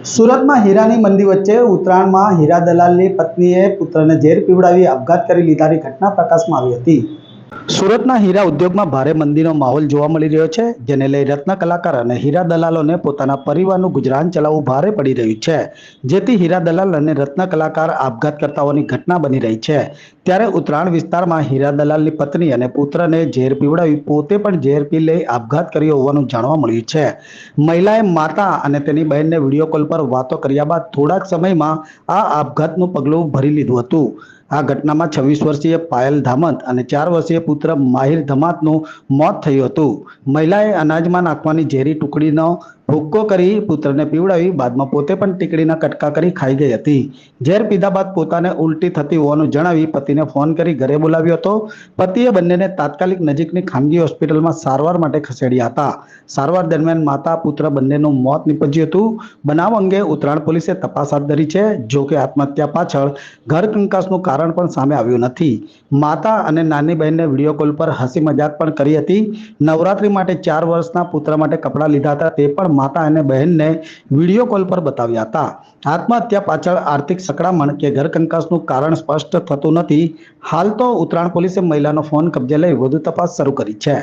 સુરતમાં હીરાની મંદી વચ્ચે ઉત્તરાયણમાં હીરા દલાલની પત્નીએ પુત્રને ઝેર પીવડાવી આપઘાત કરી લીધાની ઘટના પ્રકાશમાં આવી હતી। સુરતના હીરા ઉદ્યોગમાં ભારે મંદીનો માહોલ જોવા મળી રહ્યો છે, જેને લઈ રત્ન કલાકાર અને હીરા દલાલોને પોતાના પરિવારનું ગુજરાન ચલાવવું ભારે પડી રહ્યું છે, જેથી હીરા દલાલ અને રત્ન કલાકાર આપઘાત કરતાઓની ઘટના બની રહી છે। ત્યારે ઉત્તરાયણ વિસ્તારમાં હીરા દલાલની પત્ની અને પુત્રને ઝેર પીવડાવી પોતે પણ ઝેર પી લઈ આપઘાત કર્યો હોવાનું જાણવા મળ્યું છે। મહિલાએ માતા અને તેની બહેનને વિડીયો કોલ પર વાતો કર્યા બાદ થોડા જ સમયમાં આ આપઘાતનું પગલું ભરી લીધું હતું। આ ઘટનામાં 26 વર્ષીય પાયલ ધામત અને 4 વર્ષીય પુત્ર માહિર ધમાતનું મોત થયું હતું। મહિલાએ અનાજમાં નાખવાની ઝેરી ટુકડીનો ભૂક્કો કરી પુત્રને પીવડાવી બાદમાં પોતે પણ ટીકડીના કટકા કરી ખાઈ ગઈ હતી। ઝેર પીધા બાદ પોતાને ઉલટી થતી હોવાનું જણાવી પતિને ફોન કરી ઘરે બોલાવ્યો હતો। પતિએ બંનેને તાત્કાલિક નજીકની ખાનગી હોસ્પિટલમાં સારવાર માટે ખસેડ્યા હતા। સારવાર દરમિયાન માતા પુત્ર બંનેનું મોત નીપજ્યું હતું। બનાવ અંગે ઉત્તરાયણ પોલીસે તપાસ હાથ ધરી છે। જો કે આત્મહત્યા પાછળ ઘર કંકાસનું કારણ પણ સામે આવ્યું નથી। માતા અને નાની બહેનને વિડીયો કોલ પર હસી મજાક પણ કરી હતી। નવરાત્રી માટે 4 વર્ષના પુત્ર માટે કપડાં લીધા હતા, તે પણ માતા અને બહેનને વિડીયો કોલ પર બતાવ્યા હતા। આત્મહત્યા પાછળ આર્થિક સંકળામણ કે ઘર કંકાસનું કારણ સ્પષ્ટ થતું નથી। હાલ તો ઉત્તરાયણ પોલીસે મહિલાનો ફોન કબજે લઈ વધુ તપાસ શરૂ કરી છે।